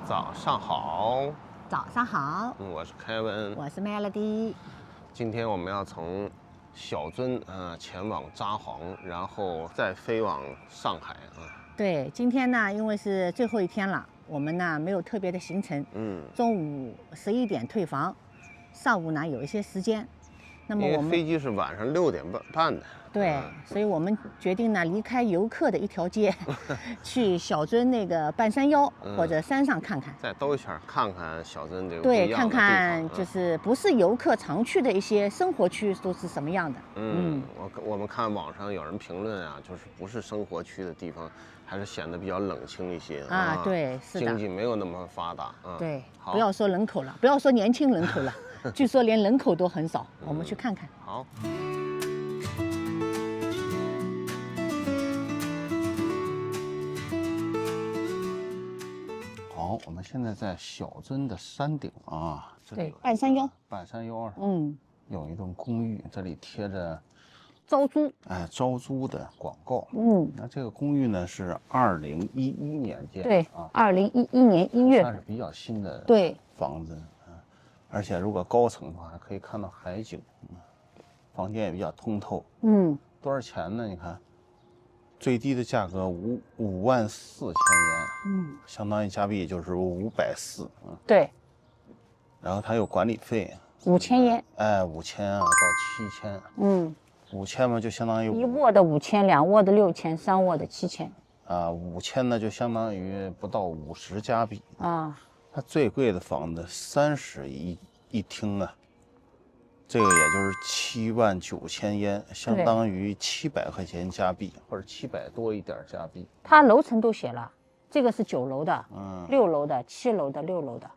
早上好，早上好，我是凯文，我是 Melody。今天我们要从小樽前往札幌，然后再飞往上海啊。对，今天呢，因为是最后一天了，我们呢没有特别的行程。中午11点退房，上午呢有一些时间。那么我们飞机是晚上6点半的。对，所以我们决定呢离开游客的一条街，去小樽那个半山腰或者山上看看，再兜一圈，看看小樽这个对，看看就是不是游客常去的一些生活区都是什麼樣的。我們看網上有人評論啊，就是不是生活區的地方，還是顯得比較冷清一些啊。對，是的，經濟沒有那麼發達。對，不要說人口了，不要說年輕人口了，據說連人口都很少。我們去看看。好。好，我們現在在小樽的山頂啊，對，半山腰。半山腰上，有一棟公寓，這裡貼着招租，招租的廣告。那這個公寓呢是2011年建，對啊，2011年1月，算是比較新的房子，而且如果高層的話，還可以看到海景，房間也比較通透。多少錢呢？你看。最低的價格54000元，相當於加幣就是540。對。然後它有管理費，5000元。5000啊到7000。5000嘛就相當於1臥的5000，2臥的6000，3臥的7000。5000呢就相當於不到50加幣。它最貴的房子30室一廳啊。這個也就是79000元，相當於700塊錢加幣，或者700多一點加幣。它樓層都寫了，這個是9樓的，6樓的，7樓的，6樓的。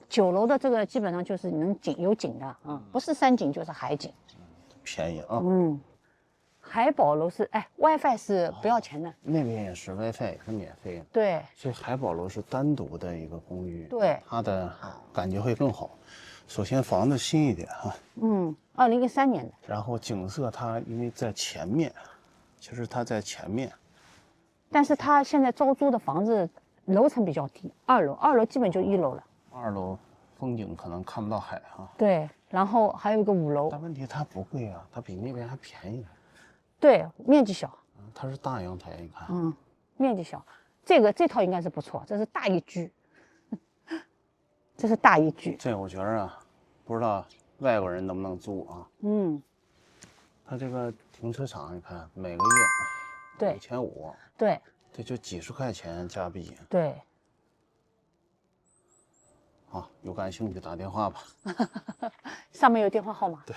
9樓的這個基本上就是能有景的啊，不是山景就是海景。便宜啊。海寶樓是WiFi 是不要錢的，那邊也是 WiFi 也是免費的。對，所以海寶樓是單獨的一個公寓，對，它的感覺會更好。首先房子新一點哈，2013年的。然後景色它因為在前面，其實它在前面，但是它現在招租的房子樓層比較低，2樓基本就1樓了。2樓風景可能看不到海哈。對，然後還有一個5樓。但問題它不貴啊，它比那邊還便宜。對，面積小。它是大陽台，你看。面積小，這套應該是不錯，這是大一居。這是大一居，這我覺得啊，不知道外國人能不能租啊。他這個停車場，你看每個月5500，對，這就幾十塊錢加幣。對，好，有感興趣打電話吧。上面有電話號碼。對。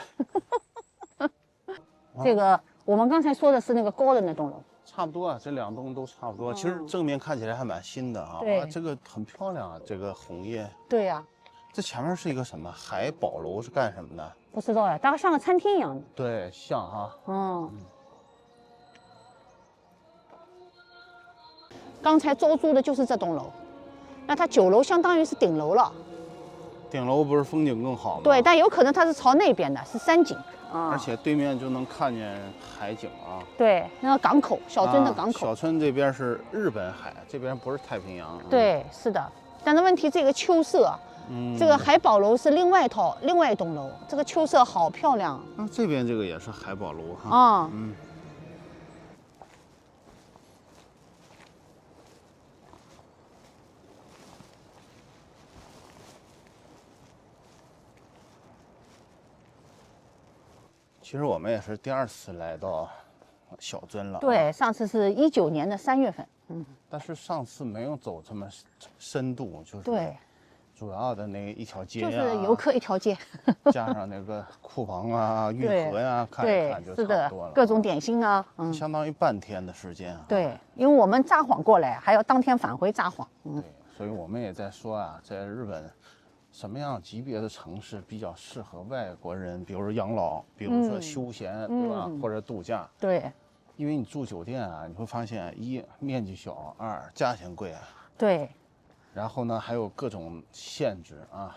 這個我們剛才說的是那個高的那棟樓。差不多啊，這兩棟都差不多。其實正面看起來還蠻新的啊。對，這個很漂亮啊，這個紅葉。對呀。這前面是一個什麼？海寶樓是幹什麼的？不知道呀，大概像個餐廳一樣的。對，像哈。剛才招租的就是這棟樓，那它9樓相當於是頂樓了。頂樓不是風景更好嗎？對，但有可能它是朝那邊的，是山景。而且對面就能看見海景啊。對，那個港口，小樽的港口。小樽這邊是日本海，這邊不是太平洋。對，是的。但是問題這個秋色，這個海寶樓是另外一棟樓，這個秋色好漂亮。這邊這個也是海寶樓哈。其實我們也是第2次來到小樽了。對，上次是19年的3月份。但是上次沒有走這麼深度，就是主要的那一條街就是遊客一條街，加上那個庫房啊、御河呀，看一看就差不多了。各種點心啊，相當於半天的時間。對，因為我們札幌過來，還要當天返回札幌。對，所以我們也在說啊，在日本。什麼樣級別的城市比較適合外國人？比如說養老，比如說休閒，對吧？或者度假。對，因為你住酒店啊，你會發現1面積小，2價錢貴啊。對。然後呢，還有各種限制啊。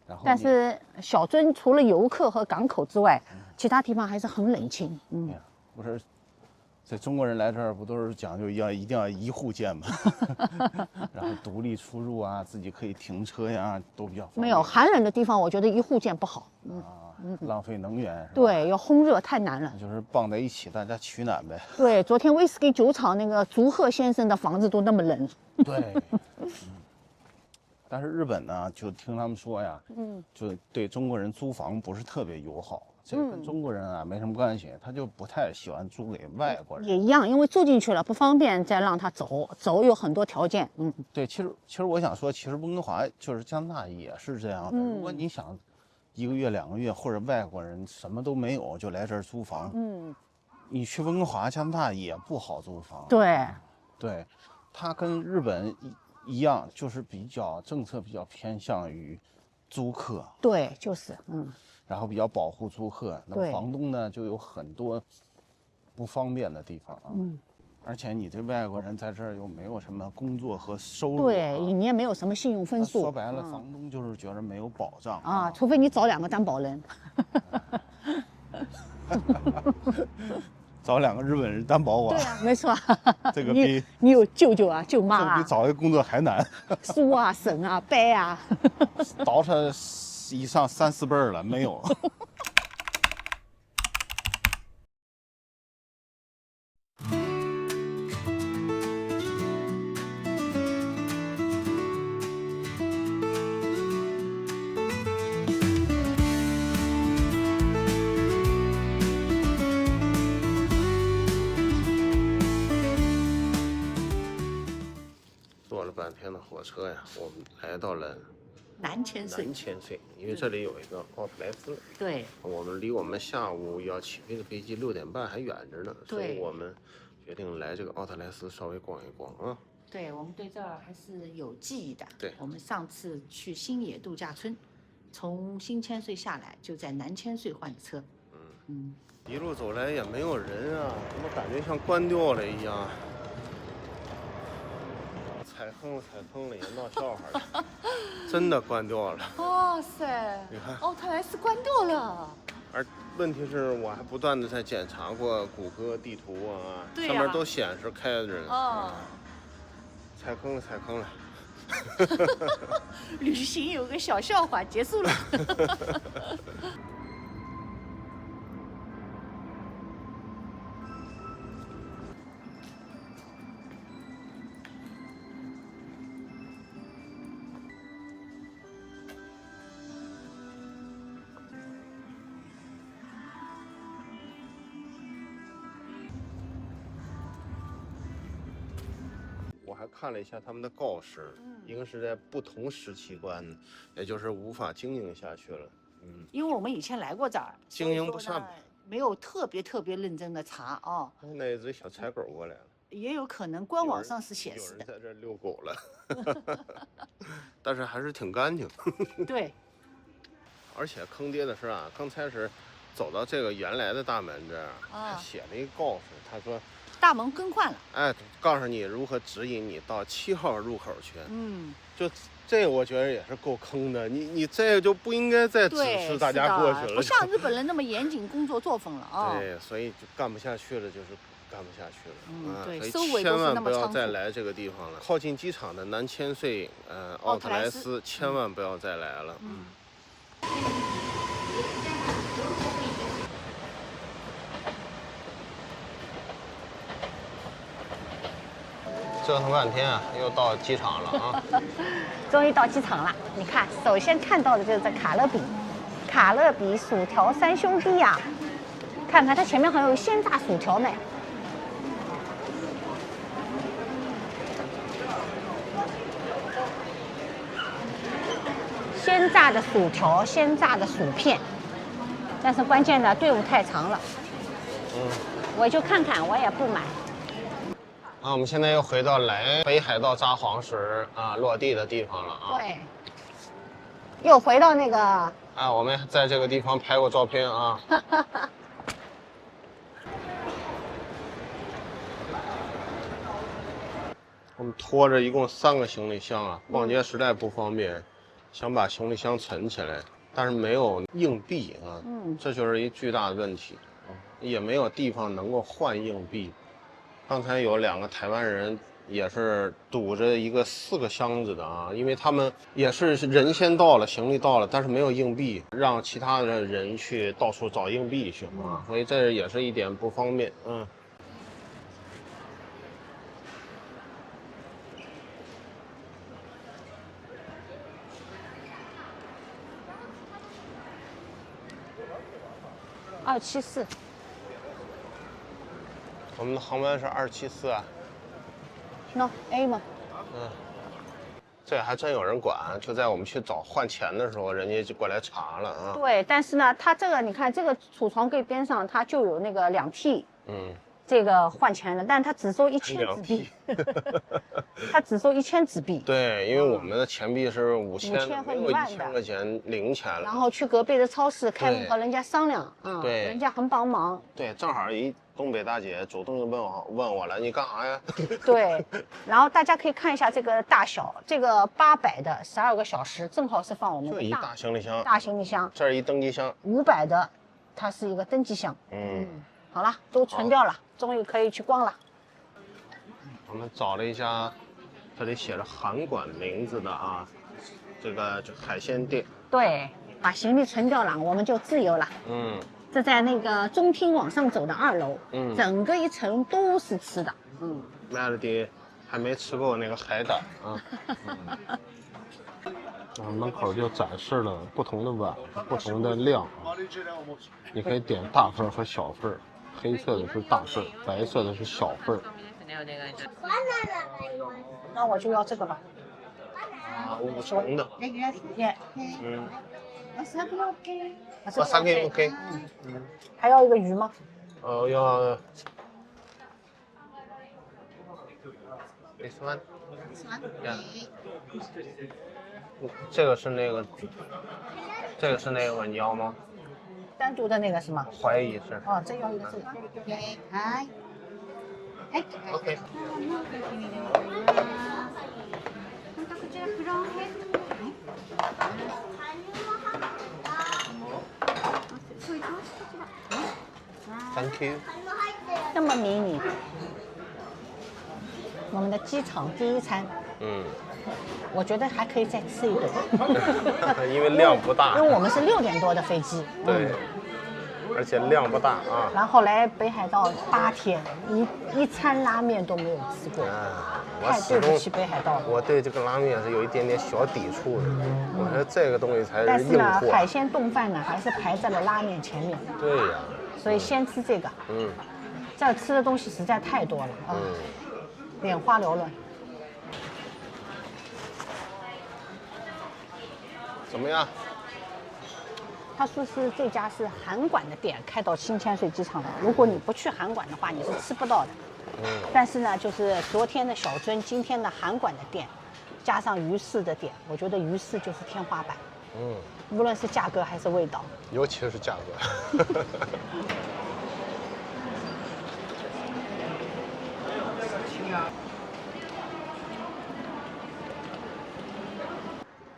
然後。但是小樽除了遊客和港口之外，其他地方還是很冷清。不是，这中国人来这兒不都是講究一定要一戶建嗎？然後獨立出入啊，自己可以停車呀，都比較方便。沒有寒冷的地方，我覺得一戶建不好。浪費能源。對，要烘熱太難了。就是綁在一起，大家取暖唄。對，昨天威士忌酒廠那個竹鶴先生的房子都那麼冷。對。但是日本呢，就聽他們說呀，就對中國人租房不是特別友好。這個跟中國人啊沒什麼關係，他就不太喜歡租給外國人。也一樣，因為住進去了不方便，再讓他走有很多條件。對，其實我想說，其實溫哥華就是加拿大也是這樣的。如果你想1個月2個月，或者外國人什麼都沒有就來這兒租房，你去溫哥華、加拿大也不好租房。對，他跟日本一樣，就是政策比較偏向於租客。對，就是然後比較保護租客，那麼房東呢就有很多不方便的地方啊。而且你這外國人在這兒又沒有什麼工作和收入，對，你也沒有什麼信用分數。說白了，房東就是覺得沒有保障啊，除非你找2個擔保人。找2個日本人擔保我。對啊，沒錯。這個比你有舅舅啊、舅媽啊，這比找一個工作還難。叔啊、嬸啊、伯啊，倒饬以上3、4輩了沒有。坐了半天的火車呀，我們來到了南千歲，因為這裡有一個奧特萊斯。對，我們離我們下午要起飛的飛機6點半還遠着呢，所以我們決定來這個奧特萊斯稍微逛一逛啊。對，我們對這兒還是有記憶的。對，我們上次去新野度假村，從新千歲下來就在南千歲換的車。一路走來也沒有人啊，怎麼感覺像關掉了一樣？踩坑了也鬧笑話了，真的關掉了。哇塞！你看，奧特萊斯關掉了。而問題是我還不斷的在檢查過谷歌地圖啊，上面都顯示開着呢。踩坑了。旅行有個小笑話，結束了。我還看了一下他們的告示，一個是在不同時期關的，也就是無法經營下去了。因為我們以前來過這兒，經營不善，沒有特別認真的查啊。那一隻小柴狗過來了，也有可能官網上是顯示的。有人在這兒遛狗了，但是還是挺乾淨。對，而且坑爹的是啊，剛開始走到這個原來的大門這兒，他寫了一個告示，他說。大門更換了，哎，告訴你如何指引你到7號入口去。就這我覺得也是夠坑的，你這個就不應該再指示大家過去了，不像日本人那麼嚴謹工作作風了啊。對，所以就幹不下去了，就是幹不下去了。對，所以千萬不要再來這個地方了。靠近機場的南千歲，奧特萊斯，千萬不要再來了。折騰半天啊，又到機場了啊！終於到機場了。你看，首先看到的就是這卡樂比薯條3兄弟呀、啊。看看它前面好像有鮮榨薯條呢。鮮榨的薯條，鮮榨的薯片。但是關鍵的隊伍太長了。我就看看，我也不買。我們現在又回到來北海道札幌時落地的地方了啊！對，又回到那個我們在這個地方拍過照片啊。我們拖着一共3個行李箱啊，逛街實在不方便，想把行李箱存起來，但是沒有硬幣啊，這就是一巨大的問題，也沒有地方能夠換硬幣。刚才有2个台灣人也是堵着一個4個箱子的啊，因為他們也是人先到了，行李到了，但是沒有硬幣，讓其他的人去到處找硬幣去啊，所以這也是一點不方便。274，我們的航班是274啊。No A 嗎？這還真有人管，就在我們去找換錢的時候，人家就過來查了啊。對，但是呢，它這個你看，這個儲藏櫃邊上它就有那個2T。這個換錢的，但是它只收1000紙幣，它只收1000紙幣。對，因為我們的錢幣是5000和1萬的，1000塊錢零錢了。然後去隔壁的超市，開門和人家商量，對，人家很幫忙。對，正好一東北大姐主動就問我了，你幹啥呀？對，然後大家可以看一下這個大小，這個800的12個小時，正好是放我們的大行李箱。大行李箱。這是一登機箱。500的，它是一個登機箱。好了，都存掉了，終於可以去逛了。我們找了一家，這裡寫着函館名字的啊，這個就海鮮店。對，把行李存掉了，我們就自由了。這在那個中廳往上走的2樓，整個一層都是吃的。Melody還沒吃夠那個海膽啊。門口就展示了不同的碗，不同的量啊，你可以點大份和小份。黑色的是大份，白色的是小份。那我就要這個吧。5層的。OK。還要一個魚嗎？要。This one。這個是那個，你要嗎？單獨的那個是嗎？懷疑是。這要一個這個。OK。Thank you。這麼迷你。我們的機場第一餐。我覺得還可以再吃一頓。因為量不大。因為我們是6點多的飛機。對。而且量不大啊。然後來北海道8天，一餐拉麵都沒有吃過。太對不起北海道了。我對這個拉麵是有一點點小抵觸的。我覺得這個東西才是硬貨。但是呢，海鮮丼飯呢，還是排在了拉麵前面。對呀。所以先吃這個。這兒吃的東西實在太多了啊，眼花繚亂。怎麼樣？他說是這家是函館的店，開到新千歲機場的。如果你不去函館的話，你是吃不到的。但是呢，就是昨天的小樽，今天的函館的店，加上魚市的店，我覺得魚市就是天花板。無論是價格還是味道。尤其是價格。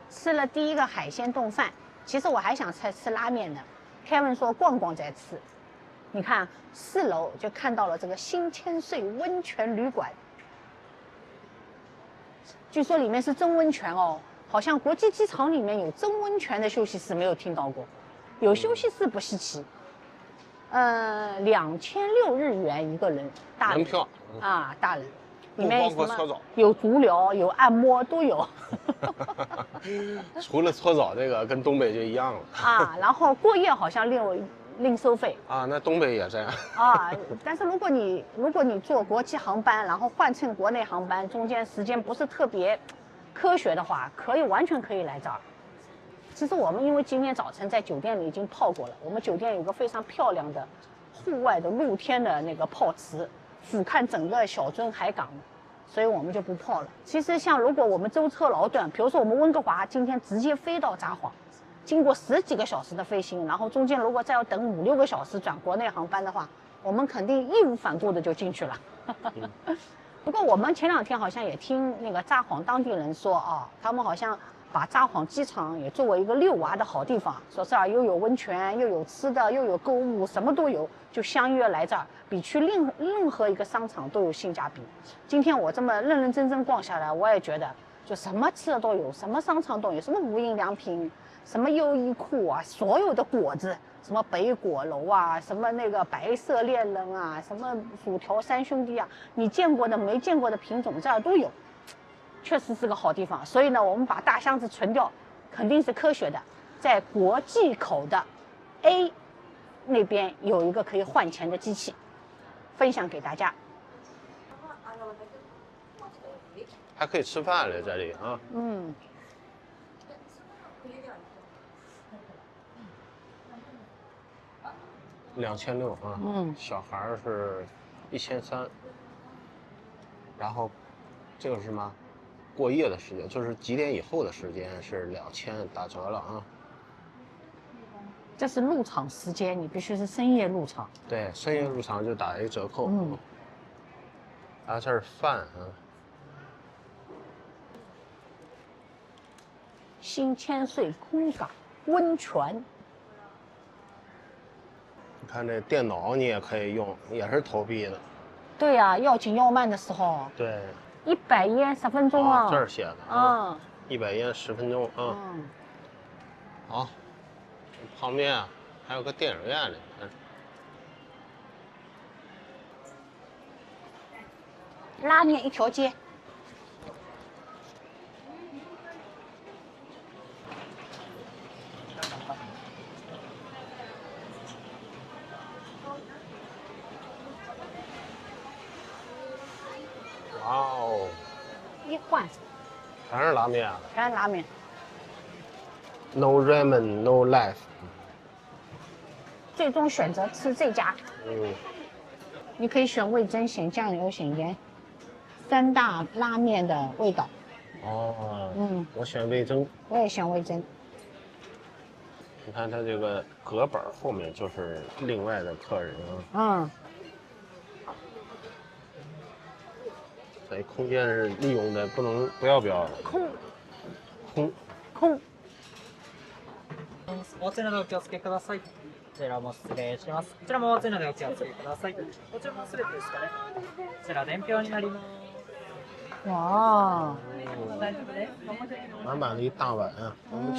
吃了第一個海鮮丼飯，其實我還想再吃拉麵的。Kevin 說逛逛再吃。你看4樓就看到了這個新千歲溫泉旅館，據說裡面是蒸溫泉哦，好像國際機場裡面有蒸溫泉的休息室沒有聽到過，有休息室不稀奇。2600日元一個人，大人票啊，大人。裡面包括搓澡，有足療，有按摩，都有。除了搓澡這個跟東北就一樣了啊，然後過夜好像另收費啊，那東北也這樣啊。但是如果你坐國際航班，然後換乘國內航班，中間時間不是特別科學的話，完全可以來這兒。其實我們因為今天早晨在酒店裡已經泡過了，我們酒店有個非常漂亮的戶外的露天的那個泡池，俯瞰整個小樽海港。所以我們就不泡了。其實像如果我們舟車勞頓，比如說我們溫哥華今天直接飛到札幌，經過10幾個小時的飛行，然後中間如果再要等5、6個小時轉國內航班的話，我們肯定義無反顧的就進去了。不過我們前2天好像也聽那個札幌當地人說啊，他們好像把札幌機場也作為一個遛娃的好地方，說這兒又有溫泉，又有吃的，又有購物，什麼都有，就相約來這兒，比去任何一個商場都有性價比。今天我這麼認認真真逛下來，我也覺得就什麼吃的都有，什麼商場都有，什麼無印良品，什麼優衣庫啊，所有的果子，什麼北果樓啊，什麼那個白色戀人啊，什麼薯條三兄弟啊，你見過的沒見過的品種這兒都有。確實是個好地方，所以呢，我們把大箱子存掉，肯定是科學的。在國際口的 A 那邊有一個可以換錢的機器，分享給大家。還可以吃飯了，這裡啊。嗯。2600啊。嗯。小孩是1300，然後這個是什麼？過夜的时间就是几点以後的时间是2000，打折了啊。這是入場時間，你必須是深夜入場。對，深夜入場就打一折扣。嗯。然後這是飯啊。新千歲空港溫泉。你看這電腦你也可以用，也是投幣的。對呀、啊，要緊要慢的時候。對。100yen 10分鐘啊！这儿寫的啊，100yen 10分鐘啊。嗯。好，旁邊啊還有個電影院呢。拉麵一條街。哇哦！一換，全是拉麵啊！全是拉麵。No ramen, no life。最終選擇吃這家。嗯。你可以選味噌、選醬油、選鹽，3大拉麵的味道。哦。嗯。我選味噌。我也選味噌。你看它這個隔板後面就是另外的客人啊。嗯。所以空間是利用的不要空。お熱などお気をつけください。こちらも失礼します。こちらもお熱などお気をつけください。こちらも全てですかね。こちら伝票になります。哇，满满的一大碗啊！我們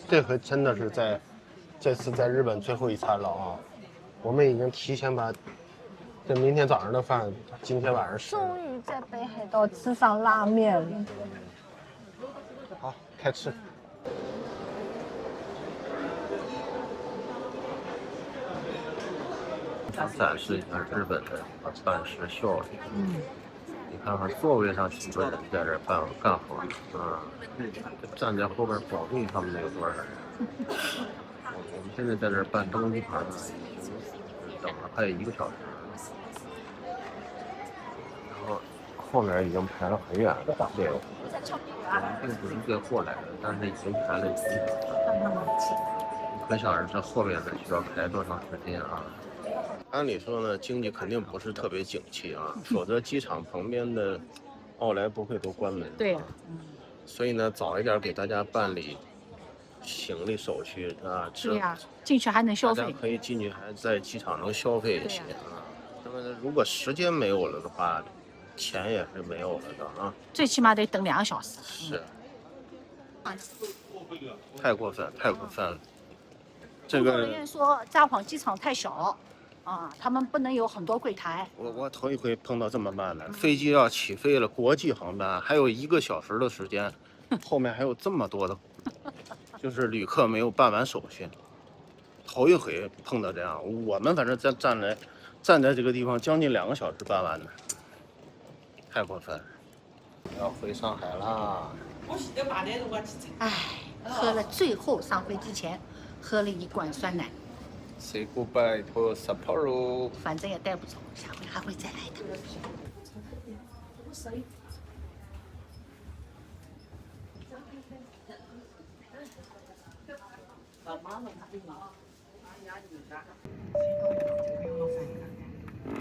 這回真的是這次在日本最後一餐了啊！我們已經提前把這明天早上的飯今天晚上吃。終於在北海道吃上拉麵了。好，開吃。展示一下日本的辦事效率。嗯。你看看座位上幾個人在這幹活啊，站在後邊保護他們那個多少人？我們現在在這辦登機牌呢，已經等了快1個小時。然後後面已經排了很遠了，對，我們並不是最後來的，但是已經排了1個小時。可想而知後面呢需要排多長時間啊？按理說呢，經濟肯定不是特別景氣啊，否則機場旁邊的奧萊不會都關門。對。所以呢，早一點給大家辦理行李手續啊，對呀，進去還能消費。大家可以進去，還在機場能消費一些啊。那麼如果時間沒有了的話，錢也是沒有了的啊。最起碼得等2個小時。是。太過分，太過分了。這個工作人員說札幌機場太小。啊，他們不能有很多櫃檯。我頭一回碰到這麼慢的，飛機要起飛了，國際航班還有1個小時的時間，後面還有這麼多的，就是旅客沒有辦完手續，頭一回碰到這樣。我們反正站在這個地方將近2個小時辦完的，太過分了。要回上海啦！唉，喝了最後上飛機前喝了1罐酸奶。Say goodbye to Sapporo。反正也帶不走，下回還會再來的。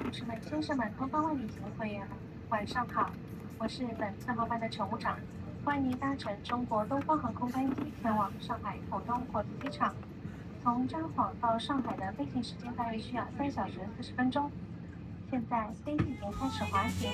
女士们、先生們，东方萬里協會晚上好，我是本次航班的乘務長。歡迎搭乘中國東方航空班機前往上海浦東國際機場。從札幌到上海的飛行時間大約需要3小時40分鐘。現在飛機已經開始滑行。